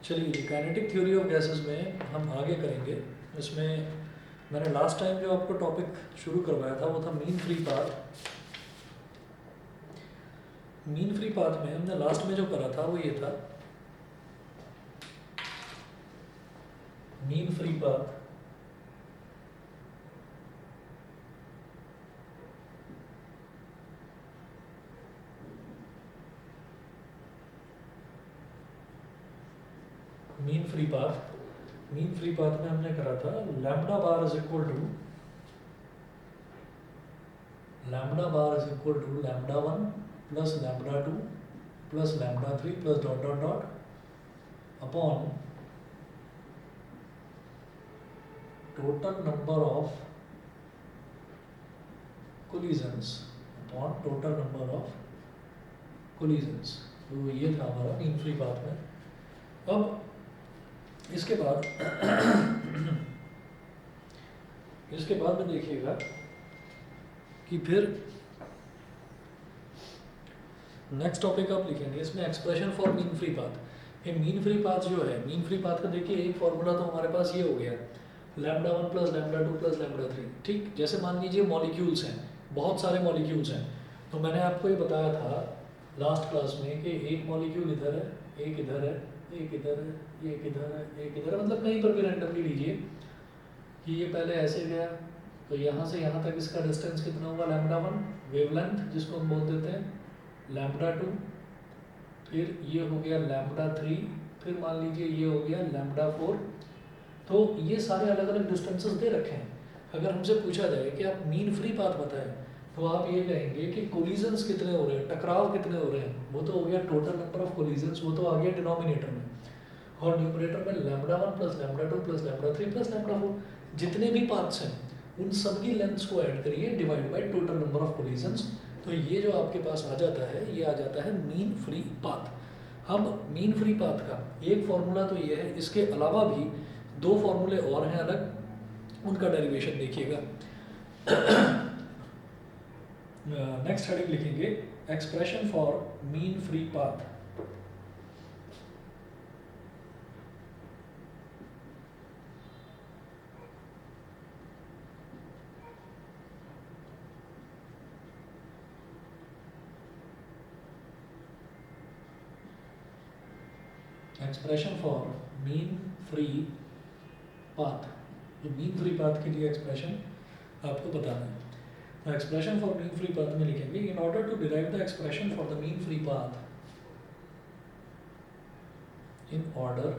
चलिए kinetic theory of gases में हम आगे करेंगे। इसमें मैंने लास्ट टाइम जो आपको टॉपिक शुरू करवाया था वो था mean free path. Mean free path में हमने लास्ट में जो करा था वो ये था, mean free path mean free path में हमने करा था lambda bar is equal to lambda 1 plus lambda 2 plus lambda 3 plus dot dot dot upon total number of collisions upon total number of collisions। तो ये था हमारा मीन फ्री पाथ में। अब इसके बाद में देखिएगा कि फिर नेक्स्ट टॉपिक आप लिखेंगे इसमें expression for mean free path. ये मीन फ्री पाथ जो है, मीन फ्री पाथ का देखिए एक फॉर्मूला तो हमारे पास ये हो गया, lambda 1 plus lambda 2 plus lambda 3। ठीक, जैसे मान लीजिए मॉलिक्यूल्स हैं, बहुत सारे मॉलिक्यूल्स हैं, तो मैंने आपको ये बताया था लास्ट क्लास में कि एक मॉलिक्यूल इधर है, एक इधर है, एक इधर है, एक इधर है, एक इधर है, मतलब कहीं पर भी रैंडमली लीजिए कि ये पहले ऐसे गया तो यहाँ से यहाँ तक इसका डिस्टेंस कितना होगा, लैम्बडा 1 वेवलेंथ जिसको हम बोल देते हैं, लैम्बडा 2, फिर ये हो गया लैम्बडा 3, फिर मान लीजिए ये हो गया लैम्बडा 4। तो ये सारे अलग अलग डिस्टेंसेस दे रखे हैं। अगर हमसे पूछा जाए कि आप मीन फ्री पाथ बताएं तो आप ये कहेंगे कि कोलिजन्स कितने हो रहे हैं, टकराव कितने हो रहे हैं, वो तो हो गया टोटल नंबर ऑफ कोलिजन्स, वो तो आ गया डिनोमिनेटर में, और न्यूमरेटर में lambda 1 plus lambda 2 plus lambda 3 plus lambda 4, जितने भी पाथ्स हैं उन सबकी लेंथ्स को ऐड करिए divide by total number of collisions, तो ये जो आपके पास आ जाता है ये आ जाता है मीन फ्री पाथ। अब मीन फ्री पाथ का एक फॉर्मूला तो ये है, इसके अलावा भी दो फॉर्मूले और हैं अलग, उनका डेरिवेशन देखिएगा। नेक्स्ट हेडिंग लिखेंगे expression for mean free path. Expression for mean free path, तो मीन फ्री पाथ के लिए एक्सप्रेशन आपको बताना है। तो expression for mean free path में लिखेंगे in order to derive the expression for the mean free path, in order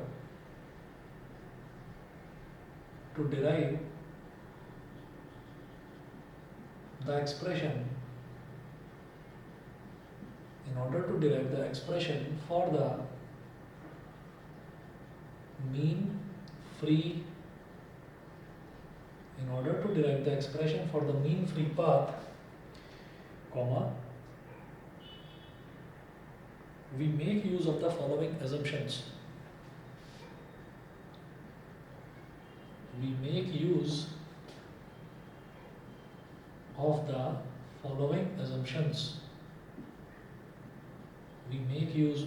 to derive the expression for the mean free path, comma, we make use of the following assumptions. We make use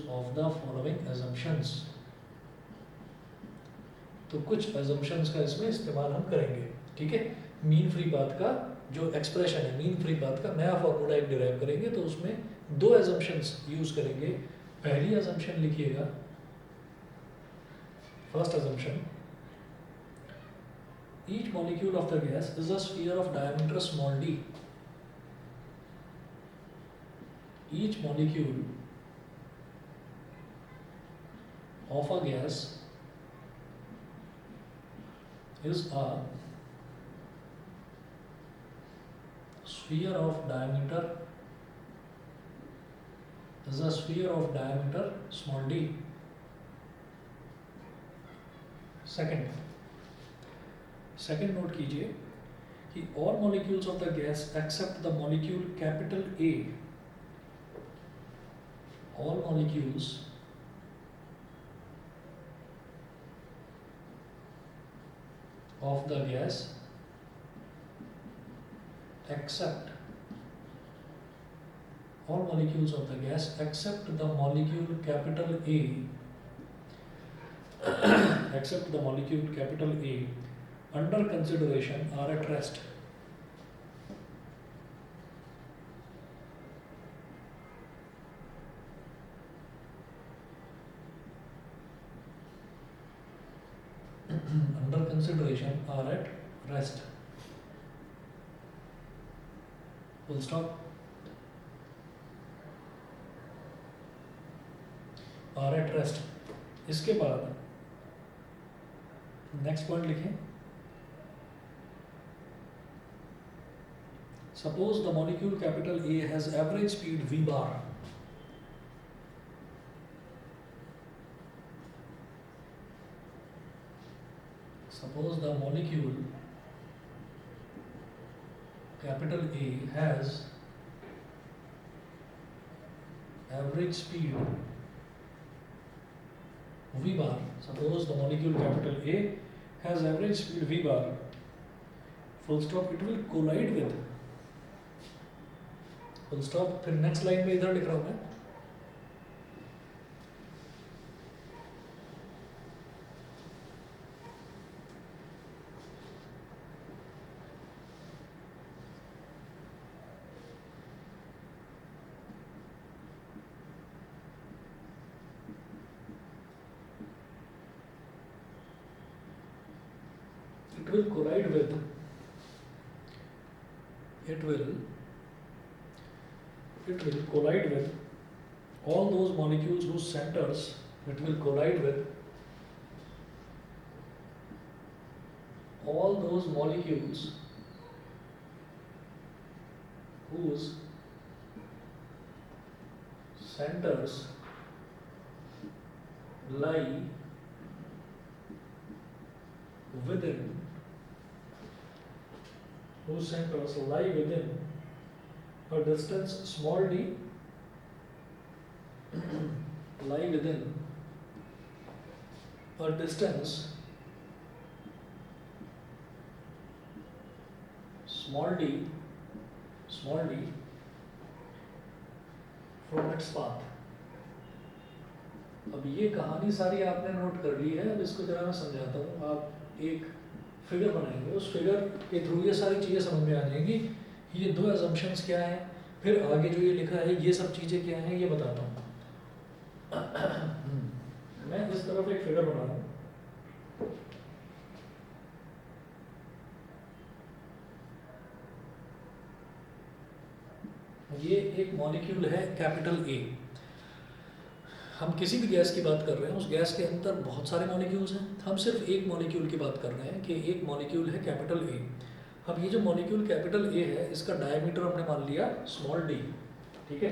of the following assumptions. तो कुछ assumptions का इसमें इस्तेमाल हम करेंगे। ठीक है, mean free path का जो एक्सप्रेशन है, मीन फ्री पाथ का नया फॉर्मूला एक डिराइव करेंगे, तो उसमें दो assumptions यूज करेंगे। पहली assumption लिखिएगा, first assumption, each molecule of the gas is a sphere of diameter small d. Each molecule of a gas is a sphere of diameter small d. Second note कीजिए कि all molecules of the gas except the molecule capital A, all molecules of the gas except the molecule capital A except the molecule capital A under consideration are at rest. Under consideration are at rest. Full stop. Are at rest. इसके बाद next point लिखें. Suppose the molecule capital A has average speed v bar. Suppose the molecule capital A has average speed v bar. Suppose the molecule capital A has average speed v bar. Full stop. It will collide with. Full stop. फिर next line में इधर लिख रहा हूं मैं. It will collide with. It will collide with all those molecules whose centers. It will collide with all those molecules whose centers lie within a distance small d, lie within a distance small d from its path. अब ये कहानी सारी आपने note कर ली है. अब इसको जरा मैं समझाता हूँ. आप एक फिगर बनाएंगे, उस फिगर के थ्रू ये सारी चीज़ें समझ में आ जाएंगी. ये दो assumptions क्या है, फिर आगे जो ये लिखा है ये सब चीज़ें क्या हैं, ये बताता हूँ. मैं इस तरफ एक फिगर बना रहा हूँ. ये एक मॉलिक्यूल है कैपिटल ए. हम किसी भी गैस की बात कर रहे हैं, उस गैस के अंदर बहुत सारे मॉलिक्यूल्स हैं. हम सिर्फ एक मॉलिक्यूल की बात कर रहे हैं कि एक मॉलिक्यूल है कैपिटल ए. अब ये जो मॉलिक्यूल कैपिटल ए है, इसका डायमीटर हमने मान लिया स्मॉल डी. ठीक है,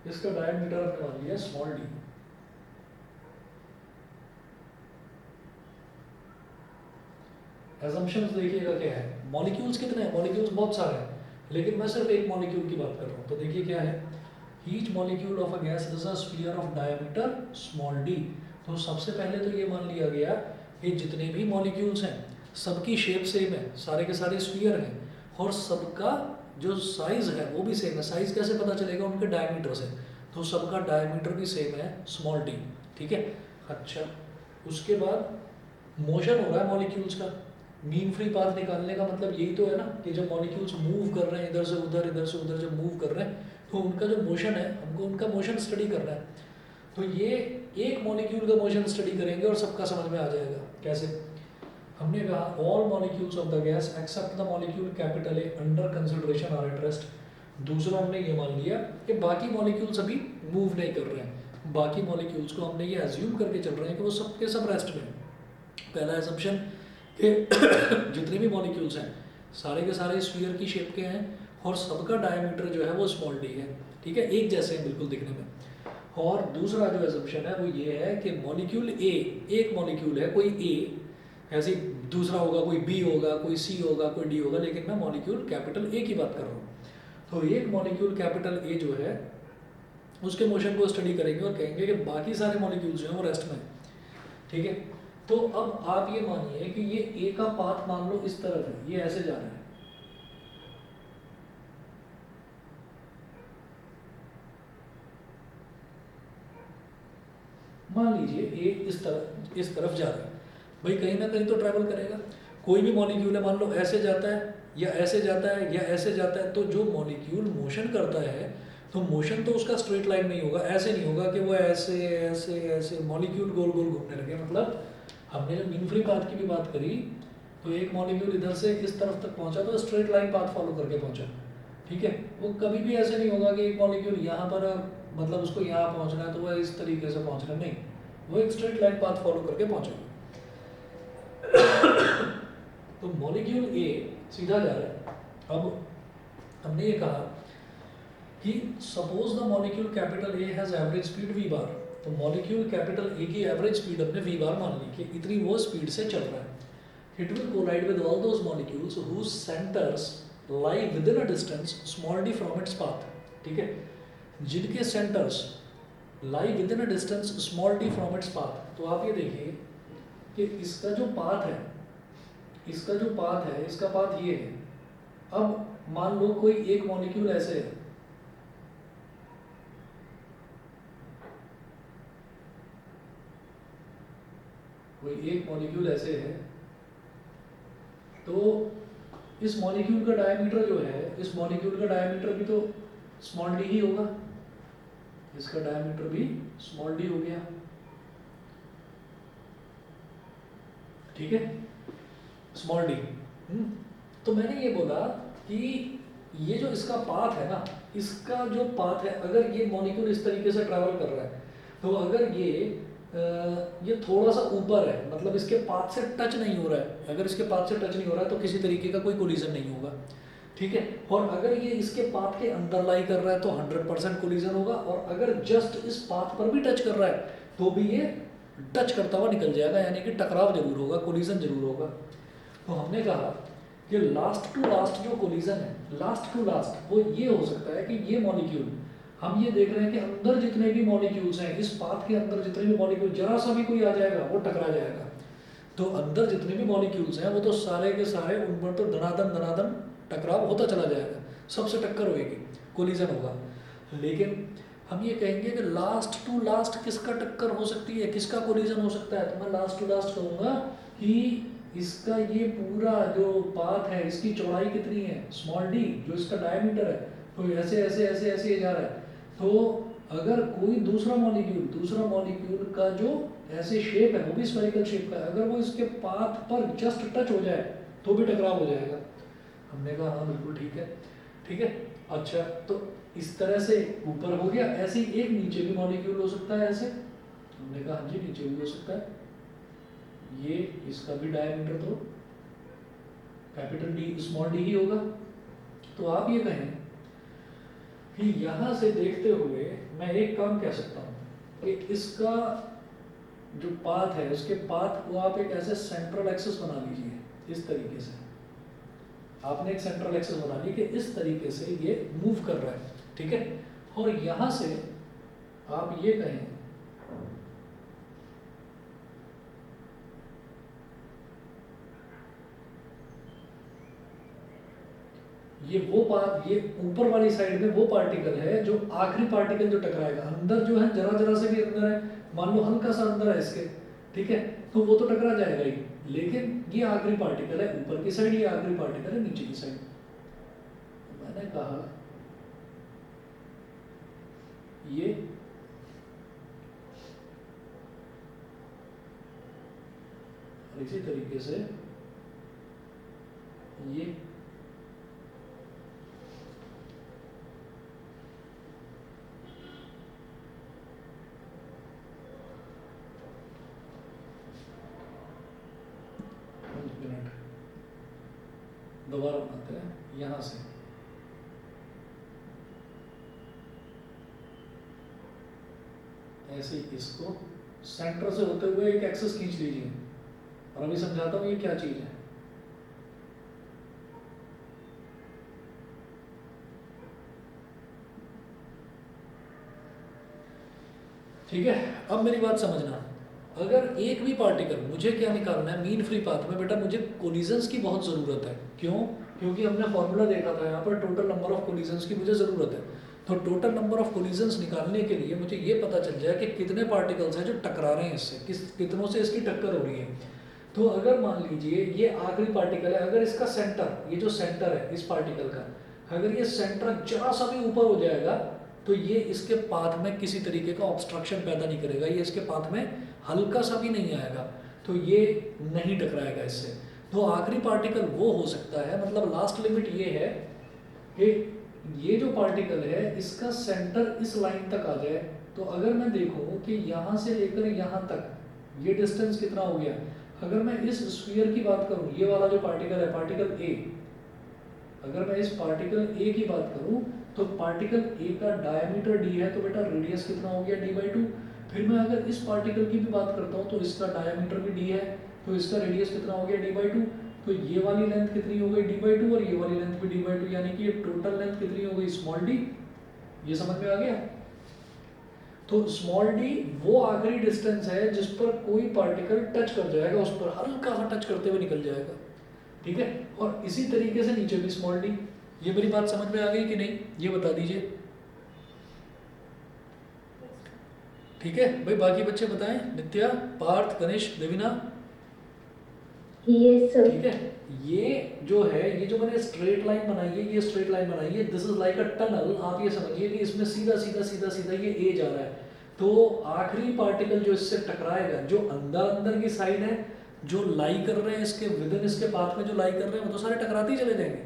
इसका डायमीटर हमने मान लिया स्मॉल डी. assumptions देखिएगा क्या है. मॉलिक्यूल्स कितने हैं? मॉलिक्यूल्स बहुत सारे हैं, लेकिन मैं सिर्फ एक मॉलिक्यूल की बात कर रहा हूँ. तो देखिए क्या है. Each molecule of a gas is a sphere of diameter small d. तो सबसे पहले तो ये मान लिया गया कि जितने भी मॉलिक्यूल्स हैं सबकी शेप सेम है, सारे के सारे स्फीयर हैं, और सबका जो साइज है वो भी सेम है. साइज कैसे पता चलेगा? उनके डायमीटर से. तो सबका डायमीटर भी सेम है स्मॉल डी. ठीक है. अच्छा, उसके बाद मोशन हो रहा है मॉलिक्यूल्स का. मीन फ्री पाथ निकालने का मतलब यही तो है ना कि जब मॉलिक्यूल्स मूव कर रहे हैं इधर से उधर जब मूव कर रहे हैं, तो उनका जो मोशन है हमको उनका मोशन स्टडी करना है. तो ये एक मॉलिक्यूल का मोशन स्टडी करेंगे और सबका समझ में आ जाएगा. कैसे? हमने कहा all molecules of the gas except the molecule capital A under consideration are at rest. दूसरा हमने ये मान लिया कि बाकी मॉलिक्यूल्स अभी मूव नहीं कर रहे हैं. बाकी मॉलिक्यूल्स को हमने ये एज्यूम करके चल रहे हैं कि वो सब के सब रेस्ट में. पहला एजम्पशन कि जितने भी मॉलिक्यूल्स हैं सारे के सारे स्फीयर की शेप के हैं और सबका डायमीटर जो है वो स्मॉल डी है. ठीक है, एक जैसे हैं बिल्कुल दिखने में. और दूसरा जो एजम्पशन है वो ये है कि मॉलिक्यूल ए, एक मॉलिक्यूल है, कोई ए, ऐसे दूसरा होगा, कोई बी होगा, कोई सी होगा, कोई डी होगा, लेकिन मैं मॉलिक्यूल कैपिटल ए की बात कर रहा हूँ. तो एक मॉलिक्यूल कैपिटल ए जो है उसके मोशन को स्टडी करेंगे और कहेंगे कि बाकी सारे मॉलिक्यूल्स जो हैं वो रेस्ट में. ठीक है. तो अब आप ये मानिए कि ये ए का पाथ मान लो इस तरफ है, ये ऐसे जा रहा है. मान लीजिए ए इस तरफ जा रहा है, भाई कहीं ना कहीं तो ट्रैवल करेगा। कोई भी मॉलिक्यूल है, मान लो ऐसे जाता है या ऐसे जाता है या ऐसे जाता है, तो जो मॉलिक्यूल मोशन करता है तो मोशन तो उसका स्ट्रेट लाइन नहीं होगा, ऐसे नहीं होगा कि वो ऐसे ऐसे ऐसे मॉलिक्यूल गोल गोल घूमने लगे। मतलब हमने जब मीन फ्री पाथ की भी बात करी तो एक मॉलिक्यूल इधर से इस तरफ तक पहुंचा तो स्ट्रेट लाइन पाथ फॉलो करके पहुंचा, ठीक है। वो कभी भी ऐसे नहीं होगा कि एक मॉलिक्यूल यहाँ पर मतलब उसको यहाँ पहुंचना है तो वह इस तरीके से पहुंचना, नहीं, वो एक स्ट्रेट लाइन पाथ फॉलो करके पहुंचेगा। तो मॉलिक्यूल ए सीधा जा रहा है। अब हमने ये कहा कि suppose the molecule capital A has average speed v bar, तो मॉलिक्यूल कैपिटल ए की एवरेज स्पीड हमने वी बार मान ली कि इतनी वो स्पीड से चल रहा है। It will collide with all those molecules whose centres lie within a distance small d from its path, ठीक है, जिनके centres lie within a distance small d from its path. तो आप ये देखिए कि इसका जो पाथ है, इसका जो पाथ है, इसका पाथ ये है। अब मान लो कोई एक मॉलिक्यूल ऐसे है, कोई एक मॉलिक्यूल ऐसे है, तो इस मॉलिक्यूल का डायमीटर जो है, इस मॉलिक्यूल का डायमीटर भी तो स्मॉल डी ही होगा, इसका डायमीटर भी स्मॉल डी हो गया, ठीक है, स्मॉल डी। तो मैंने ये बोला कि ये जो इसका पाथ है ना, इसका जो पाथ है, अगर ये मॉलिक्यूल इस तरीके से ट्रैवल कर रहा है, तो अगर ये थोड़ा सा ऊपर है, मतलब इसके पाथ से टच नहीं हो रहा है, अगर इसके पाथ से टच नहीं हो रहा है तो किसी तरीके का कोई कोलिजन नहीं होगा, ठीक है। और अगर ये इसके पाथ के अंदर लाई कर रहा है तो 100% कोलिजन होगा, और अगर जस्ट इस पाथ पर भी टच कर रहा है तो भी ये टच करता हुआ निकल जाएगा, यानी कि टकराव जरूर होगा, कोलिजन जरूर होगा। तो हमने कहा कि लास्ट टू लास्ट जो कोलिजन है, लास्ट टू लास्ट, वो ये हो सकता है कि ये मॉलिक्यूल, हम ये देख रहे हैं कि अंदर जितने भी मॉलिक्यूल्स हैं, इस पाथ के अंदर जितने भी मॉलिक्यूल, जरा सा भी कोई आ जाएगा वो टकरा जाएगा। तो अंदर जितने भी मॉलिक्यूल्स हैं वो तो सारे के सारे उन पर तो धनाधन टकराव होता चला जाएगा, सबसे टक्कर होगी, कोलिजन होगा। लेकिन हम ये कहेंगे कि लास्ट टू लास्ट किसका टक्कर हो सकती है, किसका कोलिजन हो सकता है, तो मैं लास्ट टू लास्ट कहूँगा कि इसका ये पूरा जो पाथ है, इसकी चौड़ाई कितनी है, स्मॉल डी, जो इसका डायमीटर है, तो ऐसे ऐसे ऐसे ऐसे जा रहा है। तो अगर कोई दूसरा मॉलिक्यूल का जो ऐसे शेप है, वो भी स्फेरिकल शेप का है, अगर वो इसके पाथ पर जस्ट टच हो जाए तो भी टकराव हो जाएगा। हमने कहा हाँ बिल्कुल ठीक है, ठीक है। अच्छा, तो इस तरह से ऊपर हो गया, ऐसे ही एक नीचे भी मॉलिक्यूल हो सकता है ऐसे, हमने कहा हाँ जी नीचे भी हो सकता है, ये इसका भी डायमीटर तो कैपिटल डी स्मॉल डी ही होगा। तो आप ये कहें कि यहाँ से देखते हुए मैं एक काम कह सकता हूँ कि इसका जो पाथ है, उसके पाथ को आप एक ऐसे सेंट्रल एक्सिस बना लीजिए, इस तरीके से आपने एक सेंट्रल एक्सिस बना ली कि इस तरीके से ये मूव कर रहा है, ठीक है। और यहाँ से आप ये कहें ये वो पार्ट, ये ऊपर वाली साइड में वो पार्टिकल है जो आखिरी पार्टिकल जो टकराएगा, अंदर जो है जरा जरा से भी अंदर है, मान लो हल्का सा अंदर है इसके, ठीक है, तो वो तो टकरा जाएगा ही, लेकिन ये आखिरी पार्टिकल है ऊपर की साइड, ये आखिरी पार्टिकल है नीचे की साइड। तो मैंने कहा ये इसी तरीके से ये दोबारा बनाते हैं यहाँ से, ऐसे इसको सेंटर से होते हुए एक एक्सिस खींच लीजिए, और अभी समझाता हूँ ये क्या चीज है। ठीक है, अब मेरी बात समझना, अगर एक भी पार्टिकल, मुझे क्या निकालना है मीन फ्री पाथ में, बेटा मुझे कोलिजन्स की बहुत ज़रूरत है। क्यों? क्योंकि हमने फॉर्मूला देखा था यहाँ पर, टोटल नंबर ऑफ कोलिजन्स की मुझे ज़रूरत है। तो टोटल नंबर ऑफ कोलिजन्स निकालने के लिए मुझे ये पता चल जाए कि कितने पार्टिकल्स हैं जो टकरा रहे हैं इससे, कितनों से इसकी टक्कर हो रही है। तो अगर मान लीजिए ये आखिरी पार्टिकल है, अगर इसका सेंटर, ये जो सेंटर है इस पार्टिकल का, अगर ये सेंटर जरा सा भी ऊपर हो जाएगा तो ये इसके पाथ में किसी तरीके का ऑब्स्ट्रक्शन पैदा नहीं करेगा, ये इसके पाथ में हल्का सा भी नहीं आएगा, तो ये नहीं टकराएगा इससे। तो आखिरी पार्टिकल वो हो सकता है, मतलब लास्ट लिमिट ये है कि ये जो पार्टिकल है इसका सेंटर इस लाइन तक आ जाए। तो अगर मैं देखूं कि यहाँ से लेकर यहाँ तक ये डिस्टेंस कितना हो गया, अगर मैं इस स्फीयर की बात करूं, ये वाला जो पार्टिकल है पार्टिकल ए, अगर मैं इस पार्टिकल ए की बात करूं तो पार्टिकल ए का डायमीटर डी है, तो बेटा रेडियस कितना हो गया d/2। फिर मैं अगर इस पार्टिकल की भी बात करता हूं तो इसका डायमीटर भी d है, तो इसका रेडियस कितना हो गया d/2। तो ये वाली लेंथ कितनी हो गई d/2 और ये वाली लेंथ भी d/2, यानी कि ये टोटल लेंथ कितनी हो गई स्मॉल d। ये समझ में आ गया। तो स्मॉल d वो आखिरी डिस्टेंस है जिस पर कोई पार्टिकल टच कर जाएगा, उस पर हल्का सा टच करते हुए निकल जाएगा, ठीक है। और इसी तरीके से नीचे भी स्मॉल d। ये मेरी बात समझ में आ गई कि नहीं, ये बता दीजिए। ठीक है भाई, बाकी बच्चे बताएं, नित्या, पार्थ, गणेश, देविना। Yes sir. ठीक है, ये जो है, ये जो मैंने स्ट्रेट लाइन बनाई है, ये स्ट्रेट लाइन बनाई है, this is like a tunnel. आप ये समझिए कि इसमें सीधा सीधा सीधा सीधा ये ए जा रहा है। तो आखिरी पार्टिकल जो इससे टकराएगा, जो अंदर अंदर की साइड है, जो लाई कर रहे हैं इसके विद इन इसके पाथ में जो लाई कर रहे हैं वो तो सारे टकराते ही चले जाएंगे,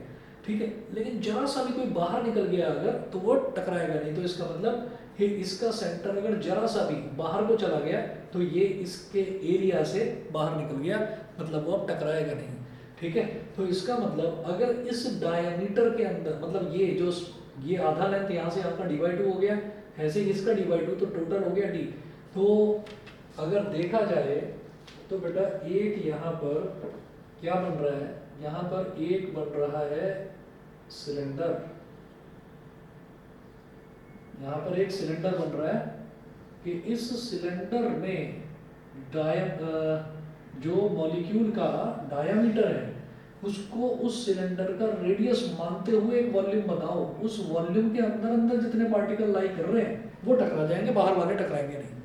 ठीक है। लेकिन जरा सा भी कोई बाहर निकल गया अगर, तो वो टकराएगा नहीं। तो इसका मतलब कि इसका सेंटर अगर जरा सा भी बाहर को चला गया तो ये इसके एरिया से बाहर निकल गया, मतलब वो अब टकराएगा नहीं, ठीक है। तो इसका मतलब अगर इस डायमीटर के अंदर, मतलब ये जो ये आधा लेंथ यहाँ से आपका d/2 हो गया, ऐसे ही इसका d/2, तो टोटल हो गया d। तो अगर देखा जाए तो बेटा एक यहाँ पर क्या बन रहा है, यहाँ पर एक बन रहा है सिलेंडर, यहाँ पर एक सिलेंडर बन रहा है कि इस सिलेंडर में जो मॉलिक्यूल का डायमीटर है उसको उस सिलेंडर का रेडियस मानते हुए एक वॉल्यूम बनाओ। उस वॉल्यूम के अंदर अंदर जितने पार्टिकल लाई कर रहे हैं वो टकरा जाएंगे, बाहर वाले टकराएंगे नहीं,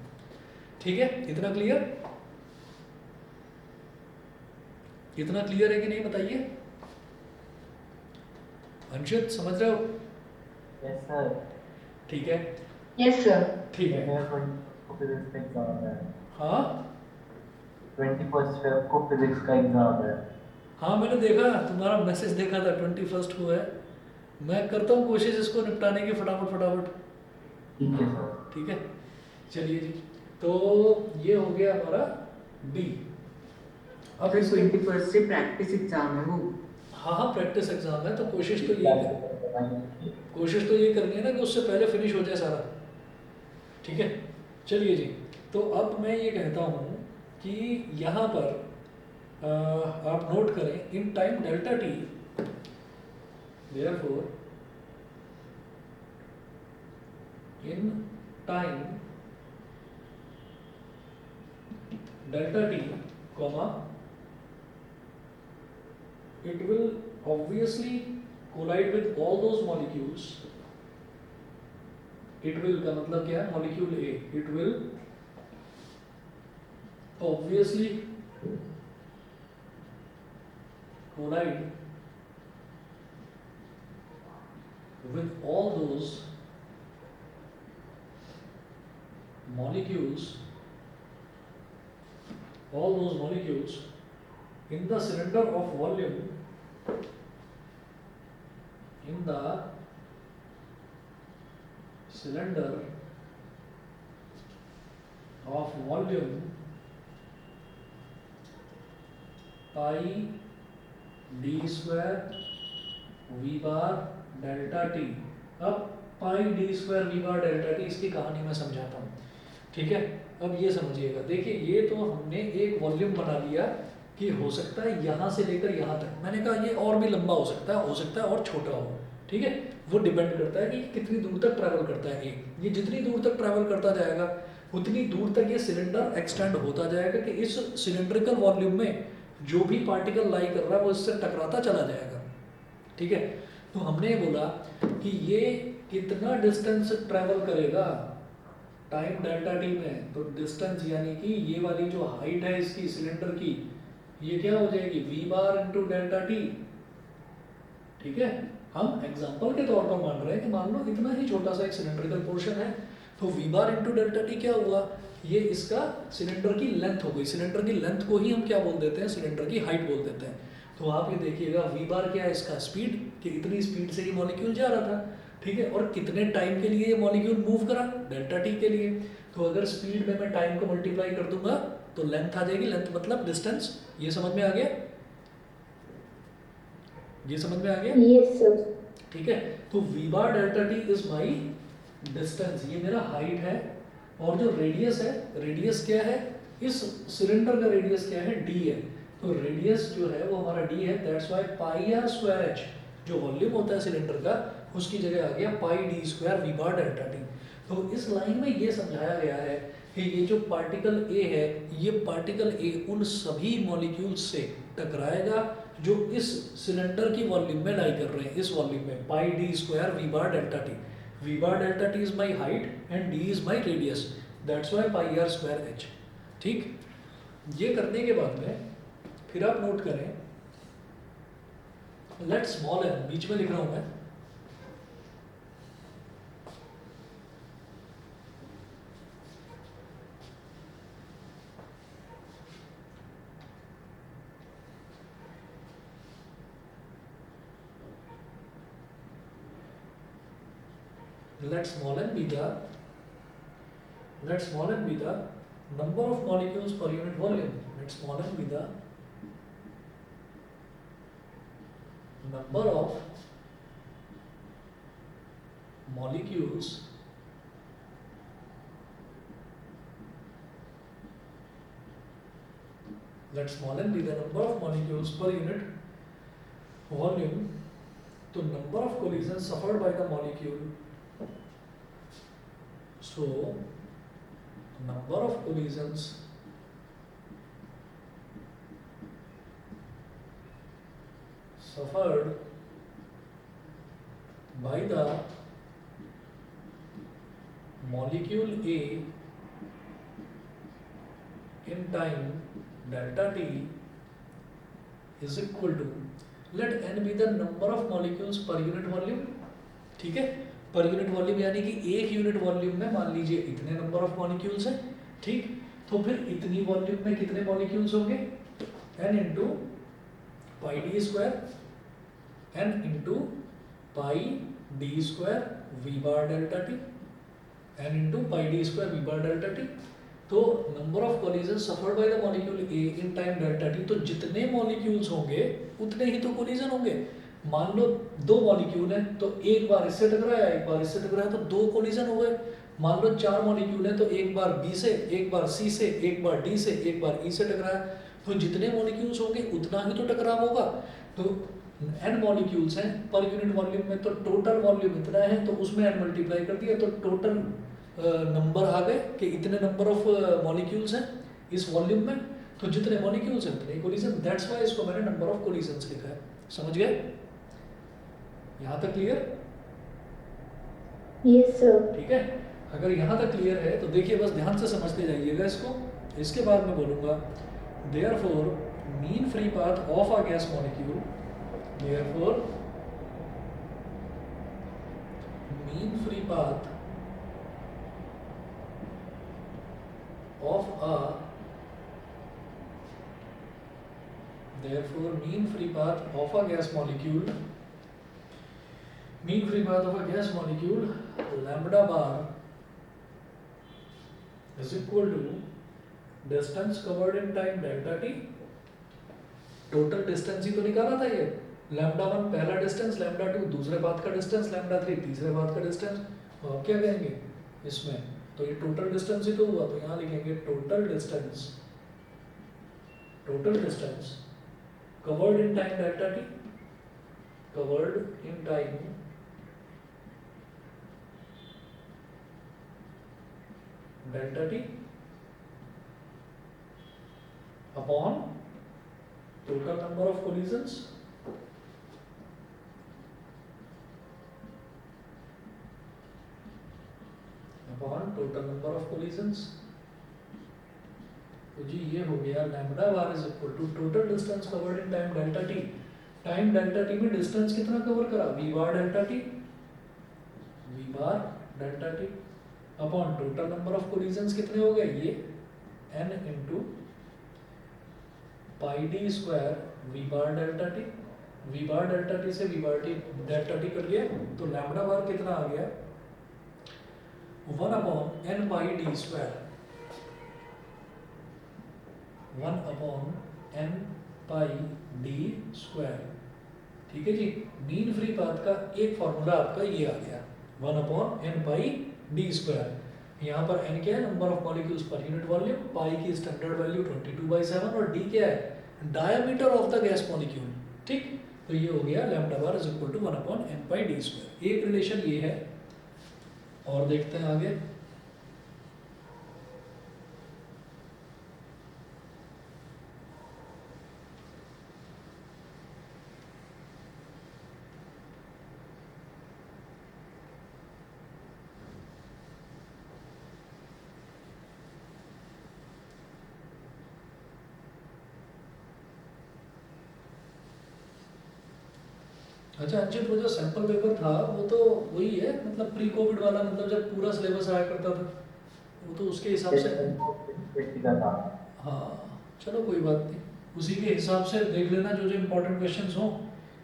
ठीक है। इतना क्लियर, इतना क्लियर है कि नहीं बताइए। अंशित समझ रहे हो? Yes sir. ठीक है, यस सर। ठीक है। फिजिक्स का एग्जाम है। हाँ 21 फेब को फिजिक्स का एग्जाम है। हाँ, मैंने देखा, तुम्हारा मैसेज देखा था, 21 को है। मैं करता हूँ कोशिश इसको निपटाने की फटाफट फटाफट। ठीक है सर। ठीक है, चलिए जी। तो ये हो गया हमारा बी। अब फिर 21 से प्रैक्टिस एग्जाम है वो। हाँ हाँ, प्रैक्टिस एग्जाम है, तो कोशिश तो ये करनी है ना कि उससे पहले फिनिश हो जाए सारा, ठीक है। चलिए जी, तो अब मैं ये कहता हूँ कि यहाँ पर आप नोट करें, इन time delta T, therefore in time delta t comma it will obviously collide with all those molecules। it will का मतलब क्या है, molecule A, it will obviously collide with all those molecules in the cylinder of volume, in the cylinder of volume pi d square v bar delta t. अब pi d square v bar delta t, इसकी कहानी मैं समझाता हूँ, ठीक है। अब ये समझिएगा, देखिए ये तो हमने एक वॉल्यूम बना लिया कि हो सकता है यहाँ से लेकर यहाँ तक। मैंने कहा ये और भी लंबा हो सकता है और छोटा हो, ठीक है। वो डिपेंड करता है कि कितनी दूर तक ट्रैवल करता है ये जितनी दूर तक ट्रैवल करता जाएगा उतनी दूर तक ये सिलेंडर एक्सटेंड होता जाएगा कि इस सिलेंड्रिकल वॉल्यूम में जो भी पार्टिकल लाई कर रहा है वो इससे टकराता चला जाएगा, ठीक है। तो हमने बोला कि ये कितना डिस्टेंस ट्रेवल करेगा टाइम डेल्टा टी में, तो डिस्टेंस यानी कि ये वाली जो हाइट है इसकी सिलेंडर की, ये क्या हो जाएगी v bar into delta T. ठीक है, हम एग्जांपल के तौर पर मान रहे हैं कि मान लो इतना ही छोटा सा एक सिलेंड्रिकल पोर्शन है, तो v bar into delta T क्या हुआ, ये इसका सिलेंडर की लेंथ हो गई। सिलेंडर की लेंथ को ही हम क्या बोल देते हैं, सिलेंडर की हाइट बोल देते हैं। तो आप ये देखिएगा v बार क्या है इसका स्पीड, कि इतनी स्पीड से ये मॉलिक्यूल जा रहा था। ठीक है, और कितने टाइम के लिए ये मॉलिक्यूल मूव करा, डेल्टा टी के लिए। तो अगर स्पीड में मैं टाइम को मल्टीप्लाई कर दूंगा तो लेंथ आ जाएगी, लेंथ मतलब डिस्टेंस। ये समझ में आ गया, ये समझ में आ गया? Yes sir. ठीक है, तो v bar delta t is my distance, ये मेरा हाइट है। और जो रेडियस है, रेडियस क्या है, इस सिलेंडर का रेडियस क्या है, d है। तो रेडियस जो है वो हमारा d है, that's why pi r square h जो वॉल्यूम होता है सिलेंडर का, उसकी जगह आ गया pi d square v bar delta t. तो इस लाइन में ये समझाया गया है कि ये जो पार्टिकल A है, ये पार्टिकल A उन सभी मॉलिक्यूल्स से टकराएगा जो इस सिलेंडर की वॉल्यूम में लाई कर रहे हैं, इस वॉल्यूम में pi d square v bar delta T. We bar delta t is my height and d is my radius, that's why pi r square h. ठीक, ये करने के बाद में फिर आप नोट करें, लेट स्मॉल एन, बीच में लिख रहा हूं मैं, let small n be the number of molecules per unit volume. Let small n be the number of molecules let small n be the number of molecules per unit volume. तो number of collisions suffered by the molecule, so number of collisions suffered by the molecule A in time delta t is equal to, let n be the number of molecules per unit volume. ठीक है, पर unit volume यानी कि एक unit volume में मान लीजिए इतने नंबर ऑफ मॉलिक्यूल्स हैं। ठीक, तो फिर इतनी वॉल्यूम में कितने मॉलिक्यूल्स होंगे, n into pi d square, n into pi d square v bar delta t, n into pi d square v bar delta t. तो number of collision suffered by the molecule A in time delta t, तो जितने molecules होंगे उतने ही तो collision होंगे। मान लो दो molecule हैं तो एक बार इससे टकराया, एक बार इससे टकराया, तो दो कोलिजन हो गए। मान लो चार मॉलिक्यूल हैं तो एक बार बी से, एक बार सी से, एक बार डी से, एक बार ई से टकराया, तो जितने मॉलिक्यूल्स होंगे उतना ही तो टकराव होगा। तो n मॉलिक्यूल्स हैं पर यूनिट वॉल्यूम में, तो टोटल वॉल्यूम इतना है, तो उसमें n मल्टीप्लाई कर दिया तो टोटल नंबर आ गए कि इतने नंबर ऑफ मॉलिक्यूल्स हैं इस वॉल्यूम में, तो जितने मॉलिक्यूल्स हैं उतने कोलिजन, दैट्स व्हाई इसको मैंने नंबर ऑफ कोलिजन्स लिखा है। समझ गए? यहाँ तक क्लियर? Yes sir. ठीक है, अगर यहाँ तक क्लियर है तो देखिए बस ध्यान से समझते जाइएगा इसको। इसके बाद मैं बोलूँगा therefore mean free path of a gas molecule, therefore mean free path of a therefore mean free path of a gas molecule, mean free path of a gas molecule lambda bar is equal to distance covered in time delta t। Total distance ही तो निकाला था ये, lambda 1 पहला distance, lambda 2 दूसरे path का distance, lambda 3 तीसरे path का डिस्टेंस। और क्या कहेंगे इसमें, तो ये टोटल डिस्टेंस ही तो हुआ, तो यहाँ लिखेंगे total distance covered in time delta T, covered in time delta T upon total number of collisions total number of collisions. तो जी ये हो गया lambda bar is equal to total distance covered in time delta T. Time delta T में distance कितना cover करा, V bar delta T, we bar delta T upon total number of collisions कितने हो गए, ये n into pi d square v bar delta T. We bar delta t से v bar t delta t cut गया, तो lambda bar कितना आ गया, 1 upon n pi d square, 1 upon n pi d square. ठीक है जी, mean free path का एक फॉर्मूला आपका ये आ गया, 1 upon n pi d square. यहाँ पर n क्या है, number of molecules per unit volume, pi की स्टैंडर्ड वैल्यू 22/7 और d क्या है, diameter of the gas molecule. ठीक, तो ये हो गया lambda bar is equal to 1 upon n pi d square. एक रिलेशन ये है, और देखते हैं आगे। अच्छा अंशित, वो जो सैंपल पेपर था वो तो वही है, मतलब प्री कोविड वाला, मतलब जब पूरा सिलेबस आया करता था, वो तो उसके हिसाब से। हाँ चलो कोई बात नहीं, उसी के हिसाब से देख लेना, जो जो इम्पोर्टेंट क्वेश्चंस हो,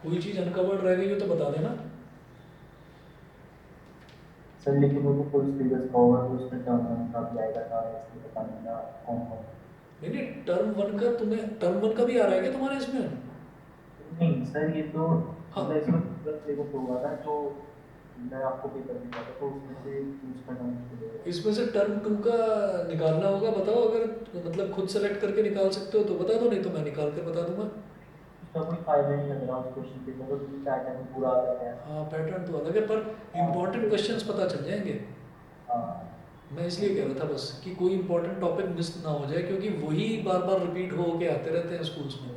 कोई चीज़ अनकवर्ड रह गई हो तो बता देना। सर लेकिन वो कोई सिलेबस कवर तो उसमें टर्म का भी आएगा था, इसलिए पता नहीं ना कौन कौन। नहीं टर्म वन का, तुम्हें टर्म वन का भी आ रहा है क्या तुम्हारे इसमें? नहीं सर, ये तो हाँ। मतलब इसमें सिलेबस होगा ना, जो मैं आपको पेपर दिखा था, तो उसमें से चूज करना मुश्किल है। इसमें से टर्म टू का निकालना होगा, बताओ, अगर मतलब खुद सेलेक्ट करके निकाल सकते हो तो बता दो, नहीं तो मैं निकाल कर बता दूंगा। उसका कोई फायदा नहीं लग रहा उस क्वेश्चन पेपर को, क्योंकि पैटर्न पूरा अलग है। हाँ पैटर्न तो अलग है, पर इम्पोर्टेंट क्वेश्चंस पता चल जाएंगे। हाँ मैं इसलिए कह रहा था बस कि कोई इंपॉर्टेंट टॉपिक मिस ना हो जाए, क्योंकि वही बार बार रिपीट हो के आते रहते हैं स्कूल्स में।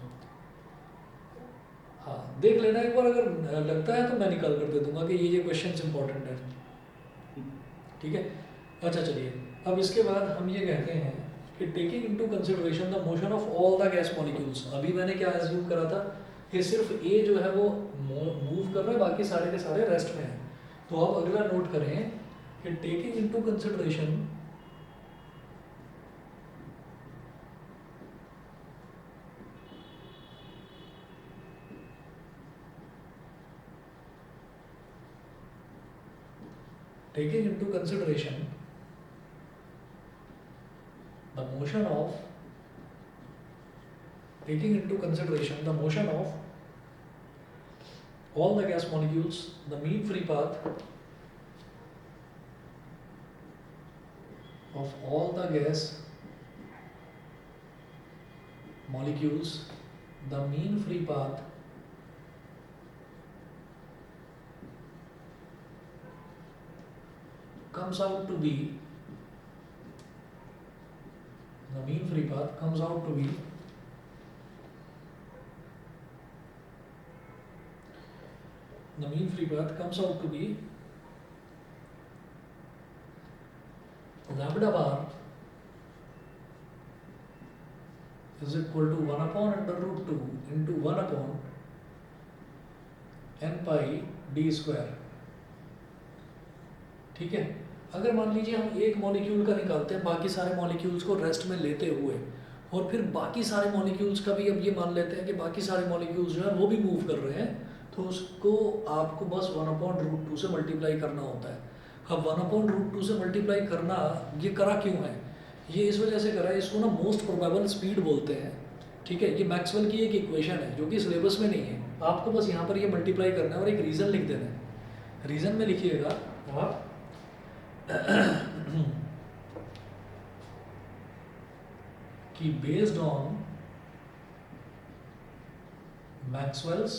हाँ देख लेना एक बार, अगर लगता है तो मैं निकाल कर दे दूंगा कि ये क्वेश्चंस इंपॉर्टेंट है। ठीक है, अच्छा चलिए, अब इसके बाद हम ये कहते हैं कि taking into consideration the motion of all the gas molecules. अभी मैंने क्या एज्यूम करा था कि सिर्फ ए जो है वो मूव कर रहा है, बाकी सारे के सारे रेस्ट में है। तो अब अगला नोट करें कि taking into consideration taking into consideration the motion of all the gas molecules, the mean free path of all the gas molecules, the mean free path comes out to be, the mean free path comes out to be lambda bar is equal to 1 upon under root 2 into 1 upon n pi d square. ठीक है, अगर मान लीजिए हम एक molecule का निकालते हैं बाकी सारे मॉलिक्यूल्स को रेस्ट में लेते हुए, और फिर बाकी सारे मॉलिक्यूल्स का भी अब ये मान लेते हैं कि बाकी सारे मॉलिक्यूल्स जो है वो भी मूव कर रहे हैं, तो उसको आपको बस 1/√2 से मल्टीप्लाई करना होता है। अब 1/√2 से मल्टीप्लाई करना ये करा क्यों है, ये इस वजह से करा है, इसको ना मोस्ट प्रोबेबल स्पीड बोलते हैं। ठीक है, ये मैक्सवेल की एक इक्वेशन है जो कि सिलेबस में नहीं है, आपको बस यहाँ पर ये मल्टीप्लाई करना है और एक रीज़न लिख देना है। रीज़न में लिखिएगा आप कि based on Maxwell's